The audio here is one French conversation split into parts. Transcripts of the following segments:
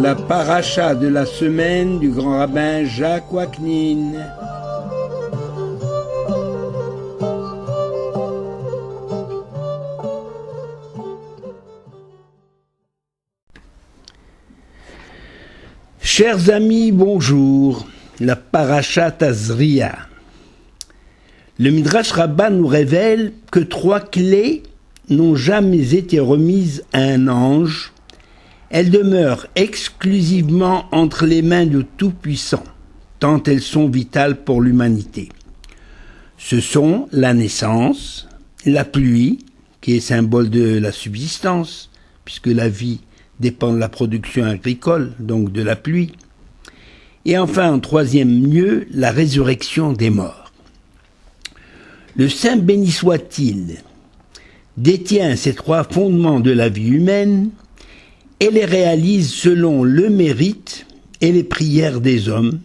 La paracha de la semaine du grand rabbin Jacques Waknin. Chers amis, bonjour. La paracha Tazria. Le Midrash Rabbah nous révèle que 3 clés n'ont jamais été remises à un ange. Elles demeurent exclusivement entre les mains du Tout-Puissant, tant elles sont vitales pour l'humanité. Ce sont la naissance, la pluie, qui est symbole de la subsistance, puisque la vie dépend de la production agricole, donc de la pluie. Et enfin, en 3e lieu, la résurrection des morts. Le Saint béni soit-il détient ces 3 fondements de la vie humaine et les réalise selon le mérite et les prières des hommes,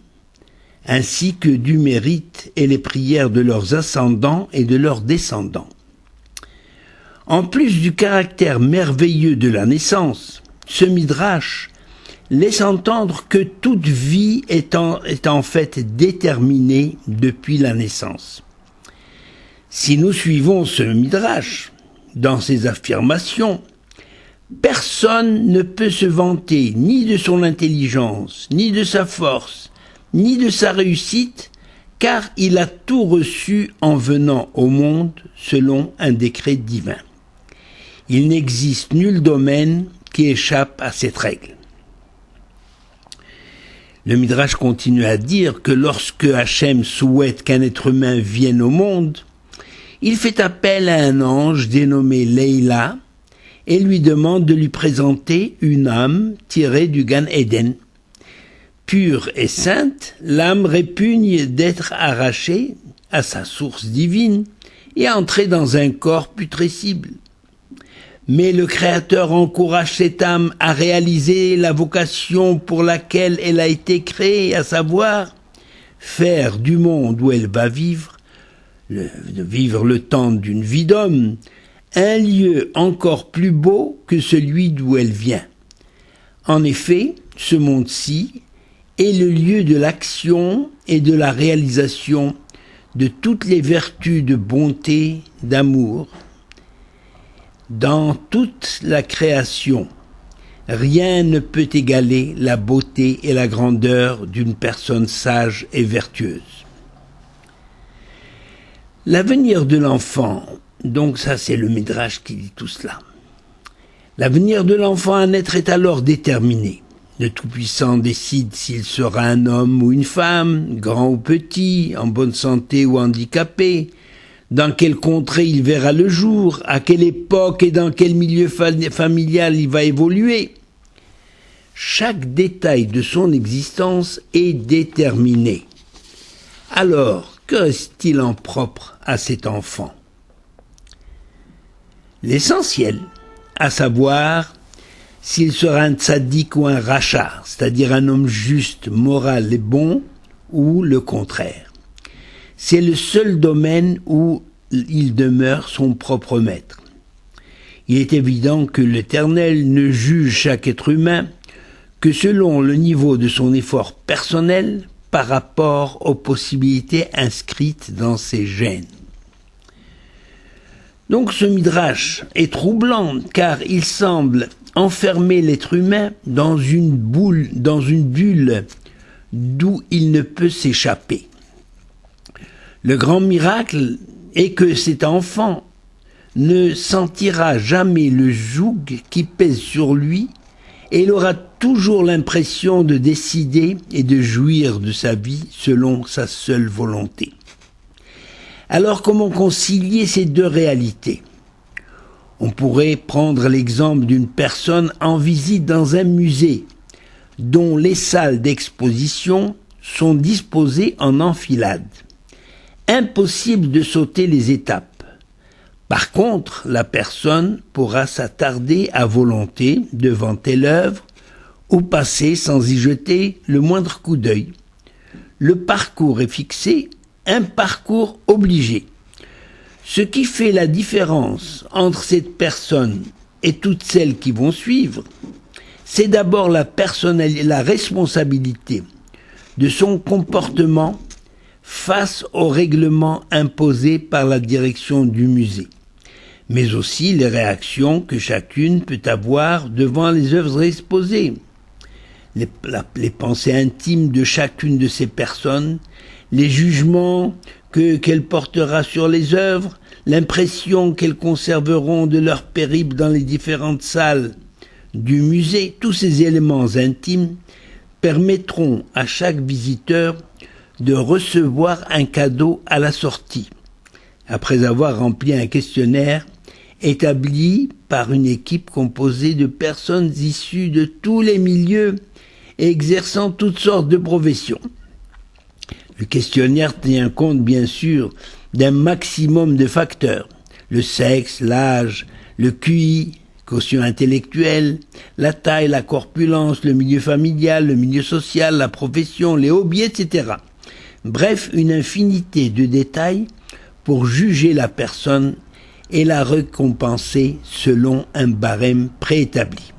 ainsi que du mérite et les prières de leurs ascendants et de leurs descendants. En plus du caractère merveilleux de la naissance, ce Midrash laisse entendre que toute vie est en fait déterminée depuis la naissance. Si nous suivons ce Midrash dans ses affirmations, personne ne peut se vanter ni de son intelligence, ni de sa force, ni de sa réussite, car il a tout reçu en venant au monde selon un décret divin. Il n'existe nul domaine qui échappe à cette règle. Le Midrash continue à dire que lorsque Hachem souhaite qu'un être humain vienne au monde, il fait appel à un ange dénommé Leila et lui demande de lui présenter une âme tirée du Gan Eden. Pure et sainte, l'âme répugne d'être arrachée à sa source divine et entrer dans un corps putrescible. Mais le Créateur encourage cette âme à réaliser la vocation pour laquelle elle a été créée, à savoir faire du monde où elle va vivre le temps d'une vie d'homme, un lieu encore plus beau que celui d'où elle vient. En effet, ce monde-ci est le lieu de l'action et de la réalisation de toutes les vertus de bonté, d'amour. Dans toute la création, rien ne peut égaler la beauté et la grandeur d'une personne sage et vertueuse. L'avenir de l'enfant, donc ça c'est le Midrash qui dit tout cela. L'avenir de l'enfant à naître est alors déterminé. Le Tout-Puissant décide s'il sera un homme ou une femme, grand ou petit, en bonne santé ou handicapé, dans quelle contrée il verra le jour, à quelle époque et dans quel milieu familial il va évoluer. Chaque détail de son existence est déterminé. Alors, que reste-t-il en propre à cet enfant ? L'essentiel, à savoir s'il sera un tzaddik ou un racha, c'est-à-dire un homme juste, moral et bon, ou le contraire. C'est le seul domaine où il demeure son propre maître. Il est évident que l'Éternel ne juge chaque être humain que selon le niveau de son effort personnel par rapport aux possibilités inscrites dans ses gènes. Donc ce Midrash est troublant car il semble enfermer l'être humain dans une bulle d'où il ne peut s'échapper. Le grand miracle est que cet enfant ne sentira jamais le joug qui pèse sur lui et il aura toujours l'impression de décider et de jouir de sa vie selon sa seule volonté. Alors comment concilier ces 2 réalités ? On pourrait prendre l'exemple d'une personne en visite dans un musée dont les salles d'exposition sont disposées en enfilade. Impossible de sauter les étapes. Par contre, la personne pourra s'attarder à volonté devant telle œuvre ou passer sans y jeter le moindre coup d'œil. Le parcours est fixé, un parcours obligé. Ce qui fait la différence entre cette personne et toutes celles qui vont suivre, c'est d'abord la responsabilité de son comportement face aux règlements imposés par la direction du musée, mais aussi les réactions que chacune peut avoir devant les œuvres exposées, les pensées intimes de chacune de ces personnes, les jugements qu'elle portera sur les œuvres, l'impression qu'elles conserveront de leur périple dans les différentes salles du musée. Tous ces éléments intimes permettront à chaque visiteur de recevoir un cadeau à la sortie, après avoir rempli un questionnaire établi par une équipe composée de personnes issues de tous les milieux et exerçant toutes sortes de professions. Le questionnaire tient compte bien sûr d'un maximum de facteurs, le sexe, l'âge, le QI, quotient intellectuel, la taille, la corpulence, le milieu familial, le milieu social, la profession, les hobbies, etc. Bref, une infinité de détails pour juger la personne et la récompenser selon un barème préétabli.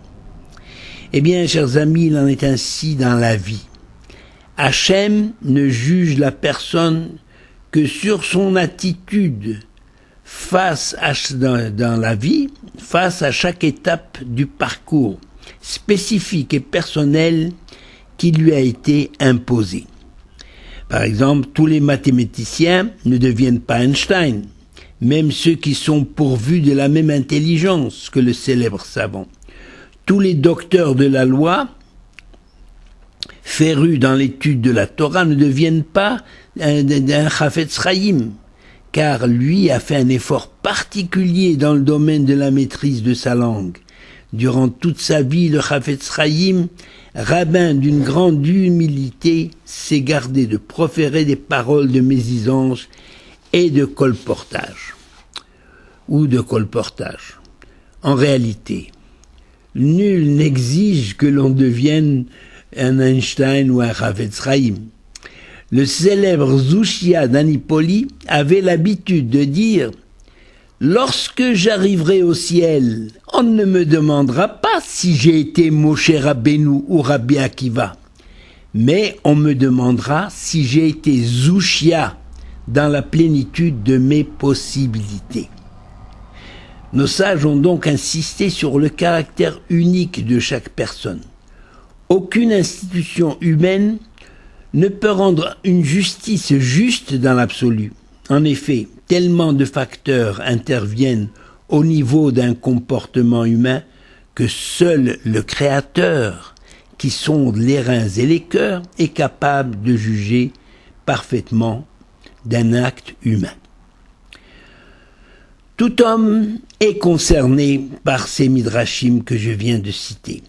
Eh bien, chers amis, il en est ainsi dans la vie. Hachem ne juge la personne que sur son attitude dans la vie, face à chaque étape du parcours spécifique et personnel qui lui a été imposé. Par exemple, tous les mathématiciens ne deviennent pas Einstein, même ceux qui sont pourvus de la même intelligence que le célèbre savant. Tous les docteurs de la loi, férus dans l'étude de la Torah, ne deviennent pas un Chafetz Chaim, car lui a fait un effort particulier dans le domaine de la maîtrise de sa langue. Durant toute sa vie, le Chafetz Chaim, rabbin d'une grande humilité, s'est gardé de proférer des paroles de médisance et de colportage. En réalité, nul n'exige que l'on devienne un Einstein ou un Chafetz Chaim. Le célèbre Zushia d'Anipoli avait l'habitude de dire « Lorsque j'arriverai au ciel, on ne me demandera pas si j'ai été Moshe Rabbeinu ou Rabbi Akiva, mais on me demandera si j'ai été Zushia dans la plénitude de mes possibilités. » Nos sages ont donc insisté sur le caractère unique de chaque personne. Aucune institution humaine ne peut rendre une justice juste dans l'absolu. En effet, tellement de facteurs interviennent au niveau d'un comportement humain que seul le Créateur, qui sonde les reins et les cœurs, est capable de juger parfaitement d'un acte humain. Tout homme est concerné par ces midrashim que je viens de citer.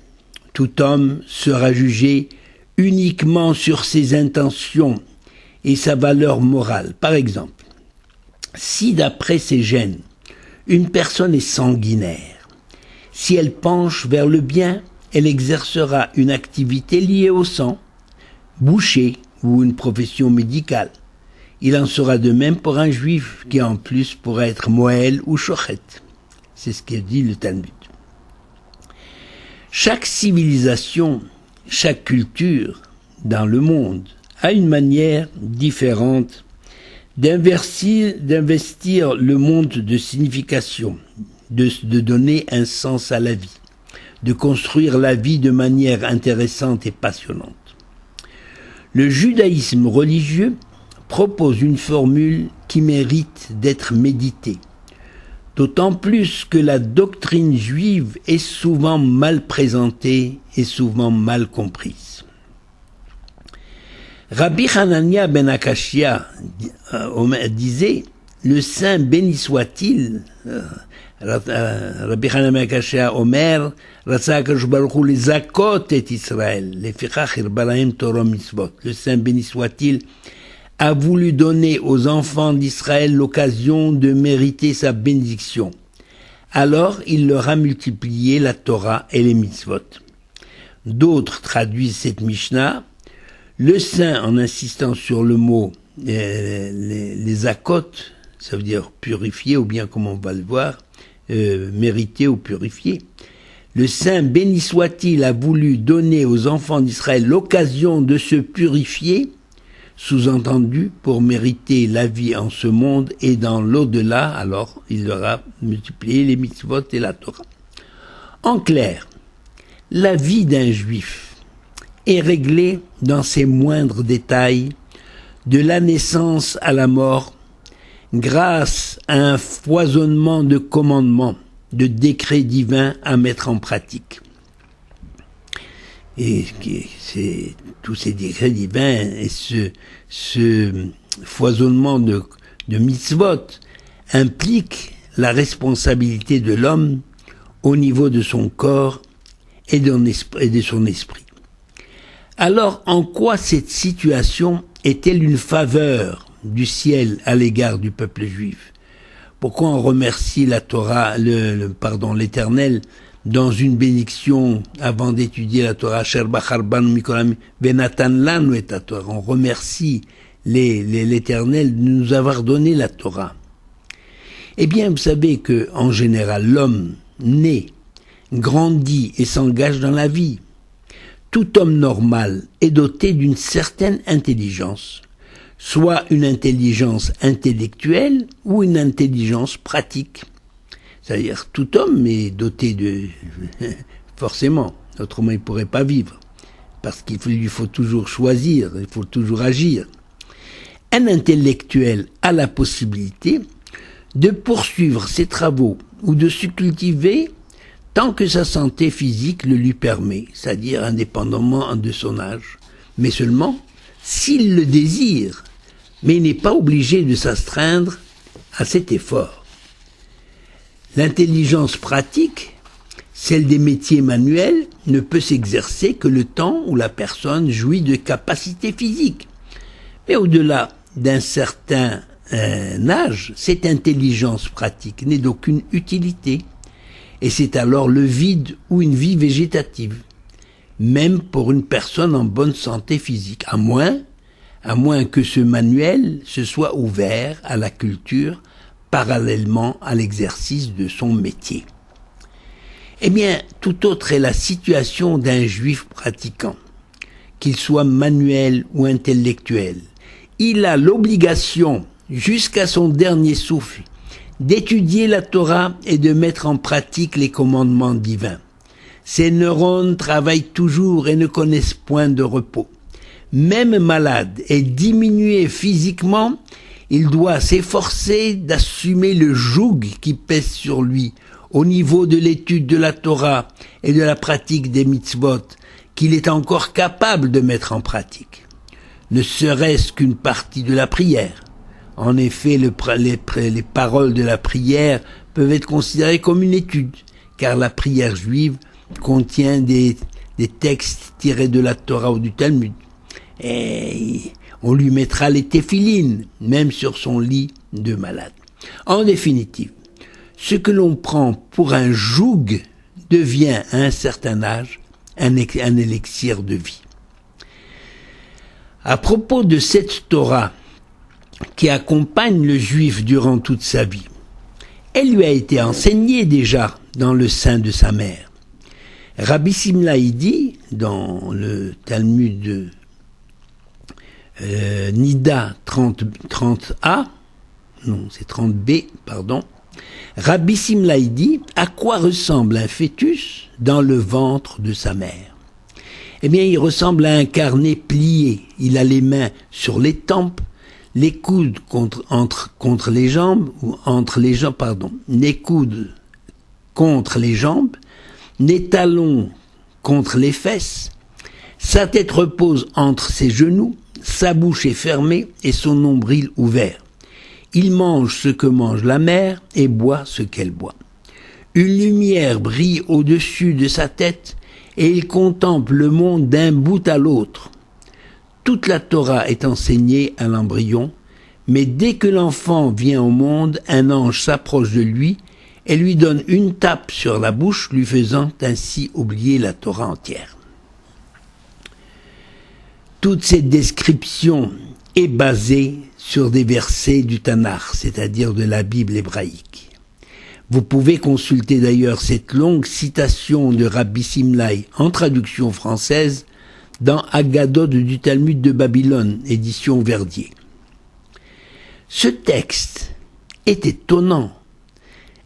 Tout homme sera jugé uniquement sur ses intentions et sa valeur morale. Par exemple, si d'après ses gènes, une personne est sanguinaire, si elle penche vers le bien, elle exercera une activité liée au sang, boucher ou une profession médicale. Il en sera de même pour un juif qui en plus pourrait être moël ou shochet. C'est ce que dit le Talmud. Chaque civilisation, chaque culture dans le monde a une manière différente d'investir le monde de signification, de donner un sens à la vie, de construire la vie de manière intéressante et passionnante. Le judaïsme religieux propose une formule qui mérite d'être méditée, d'autant plus que la doctrine juive est souvent mal présentée et souvent mal comprise. Rabbi Hanania ben Akashia disait « Le saint béni soit-il » Rabbi Hanania ben Akashia Omer « Ratsa HaKadosh Baruch Hu lezakot et Israël, lefichach hirba lahem Torah mitzvot » Le saint béni soit-il a voulu donner aux enfants d'Israël l'occasion de mériter sa bénédiction. Alors il leur a multiplié la Torah et les mitzvot. D'autres traduisent cette Mishnah, le saint, en insistant sur le mot les akot, ça veut dire purifier, ou bien comme on va le voir, mériter ou purifier. le Saint béni soit-il a voulu donner aux enfants d'Israël l'occasion de se purifier, sous-entendu pour mériter la vie en ce monde et dans l'au-delà, alors il leur a multiplié les mitzvot et la Torah. En clair, la vie d'un juif est réglée dans ses moindres détails, de la naissance à la mort, grâce à un foisonnement de commandements, de décrets divins à mettre en pratique. Et tous ces décrets divins et ce foisonnement de mitzvot implique la responsabilité de l'homme au niveau de son corps et de son esprit. Alors, en quoi cette situation est-elle une faveur du ciel à l'égard du peuple juif? Pourquoi on remercie la Torah, l'Éternel, dans une bénédiction avant d'étudier la Torah, on remercie l'Éternel de nous avoir donné la Torah. Eh bien, vous savez que, en général, l'homme naît, grandit et s'engage dans la vie. Tout homme normal est doté d'une certaine intelligence, soit une intelligence intellectuelle ou une intelligence pratique. C'est-à-dire, tout homme est doté de... forcément, autrement il ne pourrait pas vivre, parce qu'il lui faut toujours choisir, il faut toujours agir. Un intellectuel a la possibilité de poursuivre ses travaux ou de se cultiver tant que sa santé physique le lui permet, c'est-à-dire indépendamment de son âge, mais seulement s'il le désire, mais il n'est pas obligé de s'astreindre à cet effort. L'intelligence pratique, celle des métiers manuels, ne peut s'exercer que le temps où la personne jouit de capacités physiques. Mais au-delà d'un certain âge, cette intelligence pratique n'est d'aucune utilité. Et c'est alors le vide ou une vie végétative, même pour une personne en bonne santé physique, à moins que ce manuel se soit ouvert à la culture parallèlement à l'exercice de son métier. Eh bien, tout autre est la situation d'un juif pratiquant, qu'il soit manuel ou intellectuel. Il a l'obligation, jusqu'à son dernier souffle, d'étudier la Torah et de mettre en pratique les commandements divins. Ses neurones travaillent toujours et ne connaissent point de repos. Même malade et diminué physiquement, il doit s'efforcer d'assumer le joug qui pèse sur lui au niveau de l'étude de la Torah et de la pratique des mitzvot qu'il est encore capable de mettre en pratique. Ne serait-ce qu'une partie de la prière. En effet, les paroles de la prière peuvent être considérées comme une étude, car la prière juive contient des textes tirés de la Torah ou du Talmud. Et on lui mettra les téphilines, même sur son lit de malade. En définitive, ce que l'on prend pour un joug devient à un certain âge un élixir de vie. À propos de cette Torah qui accompagne le juif durant toute sa vie, elle lui a été enseignée déjà dans le sein de sa mère. Rabbi Simlaï dit, dans le Talmud de Nida 30a, non, c'est 30b, pardon, Rabbi Simlaï dit, à quoi ressemble un fœtus dans le ventre de sa mère? Eh bien, il ressemble à un carnet plié. Il a les mains sur les tempes, les coudes contre les jambes, les coudes contre les jambes, les talons contre les fesses. Sa tête repose entre ses genoux, sa bouche est fermée et son nombril ouvert. Il mange ce que mange la mère et boit ce qu'elle boit. Une lumière brille au-dessus de sa tête et il contemple le monde d'un bout à l'autre. Toute la Torah est enseignée à l'embryon, mais dès que l'enfant vient au monde, un ange s'approche de lui et lui donne une tape sur la bouche, lui faisant ainsi oublier la Torah entière. Toute cette description est basée sur des versets du Tanakh, c'est-à-dire de la Bible hébraïque. Vous pouvez consulter d'ailleurs cette longue citation de Rabbi Simlai en traduction française dans Aggadot du Talmud de Babylone, édition Verdier. Ce texte est étonnant.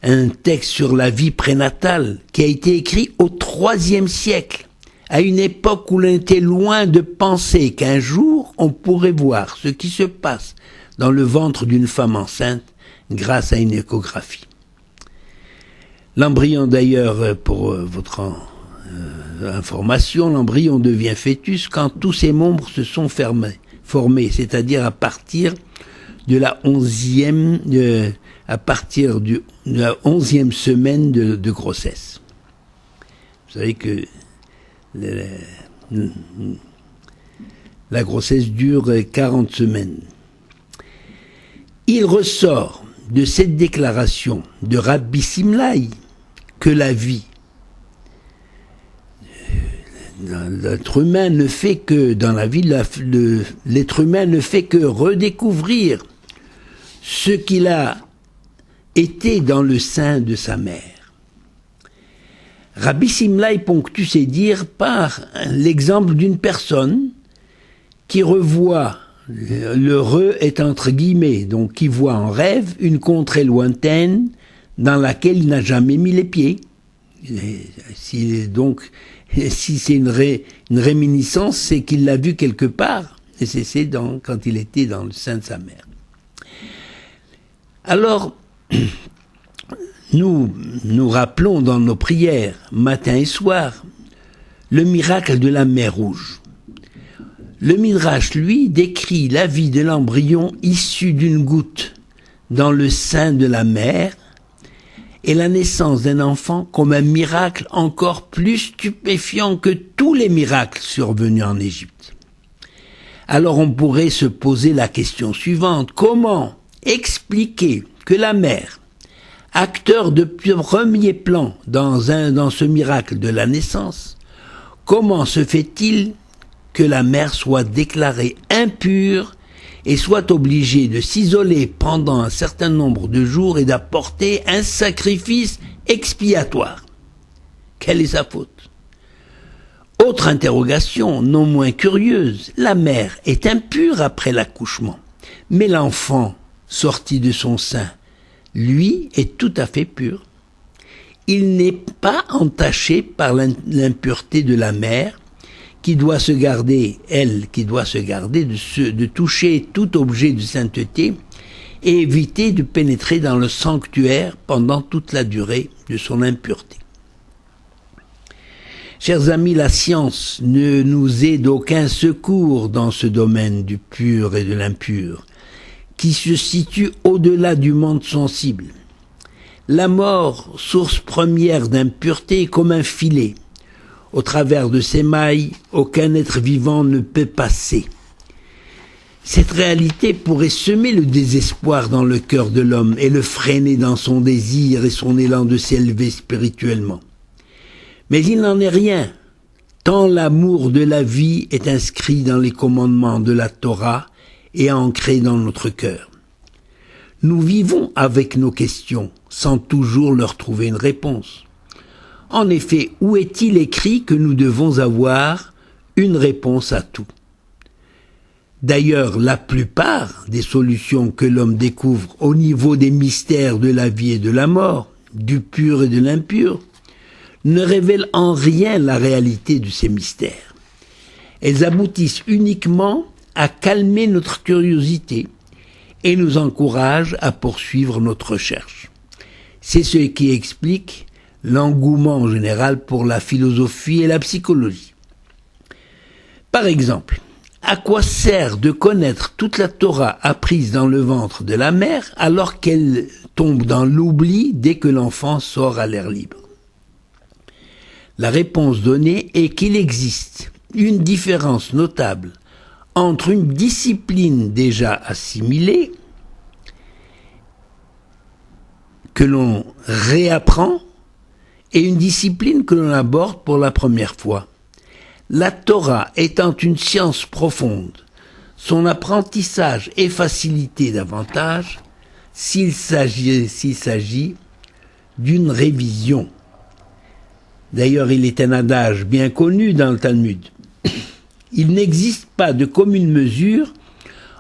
Un texte sur la vie prénatale qui a été écrit au IIIe siècle, à une époque où l'on était loin de penser qu'un jour on pourrait voir ce qui se passe dans le ventre d'une femme enceinte grâce à une échographie. L'embryon d'ailleurs, pour votre information, l'embryon devient fœtus quand tous ses membres se sont formés, c'est-à-dire à partir de la 11e semaine de grossesse. Vous savez que la grossesse dure 40 semaines. Il ressort de cette déclaration de Rabbi Simlai que la vie l'être humain ne fait que dans la vie l'être humain ne fait que redécouvrir ce qu'il a été dans le sein de sa mère. Rabbi Simlai ponctue ses dires par l'exemple d'une personne qui revoit, l'heureux est entre guillemets, donc qui voit en rêve une contrée lointaine dans laquelle il n'a jamais mis les pieds. Si c'est une réminiscence, c'est qu'il l'a vu quelque part, et c'est quand il était dans le sein de sa mère. Alors, nous rappelons dans nos prières, matin et soir, le miracle de la mer Rouge. Le Midrash, lui, décrit la vie de l'embryon issu d'une goutte dans le sein de la mère et la naissance d'un enfant comme un miracle encore plus stupéfiant que tous les miracles survenus en Égypte. Alors on pourrait se poser la question suivante: comment expliquer que la mère, acteur de premier plan dans ce miracle de la naissance, comment se fait-il que la mère soit déclarée impure et soit obligée de s'isoler pendant un certain nombre de jours et d'apporter un sacrifice expiatoire? Quelle est sa faute? Autre interrogation, non moins curieuse, la mère est impure après l'accouchement, mais l'enfant sorti de son sein, lui, est tout à fait pur. Il n'est pas entaché par l'impureté de la mère, qui doit se garder de toucher tout objet de sainteté et éviter de pénétrer dans le sanctuaire pendant toute la durée de son impureté. Chers amis, la science ne nous est d'aucun secours dans ce domaine du pur et de l'impur, qui se situe au-delà du monde sensible. La mort, source première d'impureté, est comme un filet. Au travers de ces mailles, aucun être vivant ne peut passer. Cette réalité pourrait semer le désespoir dans le cœur de l'homme et le freiner dans son désir et son élan de s'élever spirituellement. Mais il n'en est rien, tant l'amour de la vie est inscrit dans les commandements de la Torah et ancré dans notre cœur. Nous vivons avec nos questions, sans toujours leur trouver une réponse. En effet, où est-il écrit que nous devons avoir une réponse à tout? D'ailleurs, la plupart des solutions que l'homme découvre au niveau des mystères de la vie et de la mort, du pur et de l'impur, ne révèlent en rien la réalité de ces mystères. Elles aboutissent uniquement à calmer notre curiosité et nous encouragent à poursuivre notre recherche. C'est ce qui explique l'engouement général pour la philosophie et la psychologie. Par exemple, à quoi sert de connaître toute la Torah apprise dans le ventre de la mère alors qu'elle tombe dans l'oubli dès que l'enfant sort à l'air libre? La réponse donnée est qu'il existe une différence notable entre une discipline déjà assimilée que l'on réapprend et une discipline que l'on aborde pour la première fois. La Torah étant une science profonde, son apprentissage est facilité davantage s'il s'agit d'une révision. D'ailleurs, il est un adage bien connu dans le Talmud. Il n'existe pas de commune mesure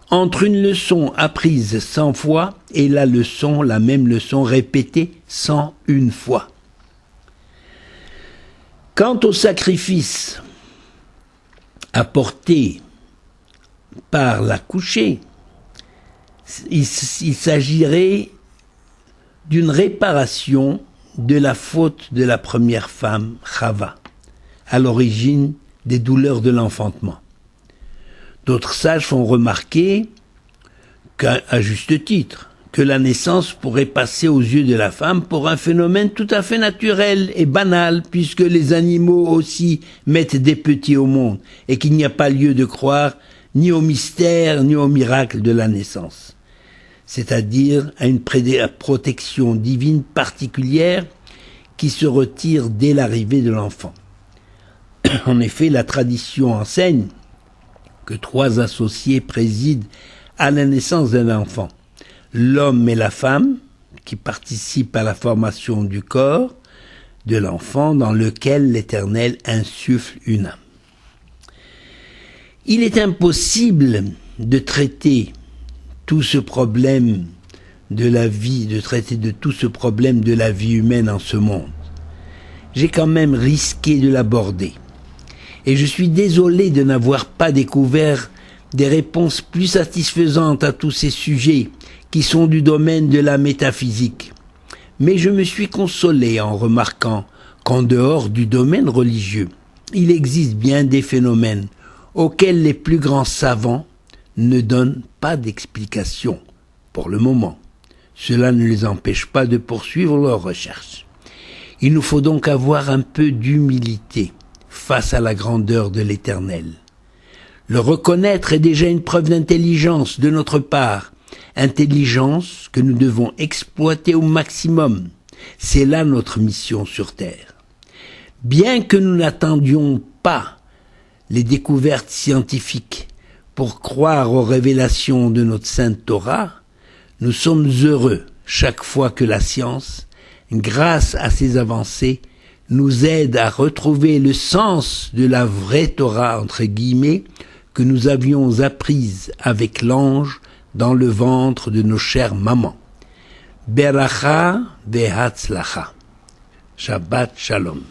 entre une leçon apprise 100 fois et la même leçon répétée 101 fois. Quant au sacrifice apporté par l'accouché, il s'agirait d'une réparation de la faute de la première femme, Chava, à l'origine des douleurs de l'enfantement. D'autres sages font remarquer, à juste titre, que la naissance pourrait passer aux yeux de la femme pour un phénomène tout à fait naturel et banal, puisque les animaux aussi mettent des petits au monde, et qu'il n'y a pas lieu de croire ni au mystère ni au miracle de la naissance, c'est-à-dire à une protection divine particulière qui se retire dès l'arrivée de l'enfant. En effet, la tradition enseigne que 3 associés président à la naissance d'un enfant. L'homme et la femme, qui participent à la formation du corps de l'enfant dans lequel l'Éternel insuffle une âme. Il est impossible de traiter tout ce problème de la vie, tout ce problème de la vie humaine en ce monde. J'ai quand même risqué de l'aborder. Et je suis désolé de n'avoir pas découvert des réponses plus satisfaisantes à tous ces sujets qui sont du domaine de la métaphysique. Mais je me suis consolé en remarquant qu'en dehors du domaine religieux, il existe bien des phénomènes auxquels les plus grands savants ne donnent pas d'explication pour le moment. Cela ne les empêche pas de poursuivre leurs recherches. Il nous faut donc avoir un peu d'humilité face à la grandeur de l'Éternel. Le reconnaître est déjà une preuve d'intelligence de notre part, intelligence que nous devons exploiter au maximum. C'est là notre mission sur Terre. Bien que nous n'attendions pas les découvertes scientifiques pour croire aux révélations de notre Sainte Torah, nous sommes heureux chaque fois que la science, grâce à ses avancées, nous aide à retrouver le sens de la vraie Torah, entre guillemets, que nous avions apprise avec l'ange dans le ventre de nos chères mamans. Beracha ve'hatzlacha. Shabbat Shalom.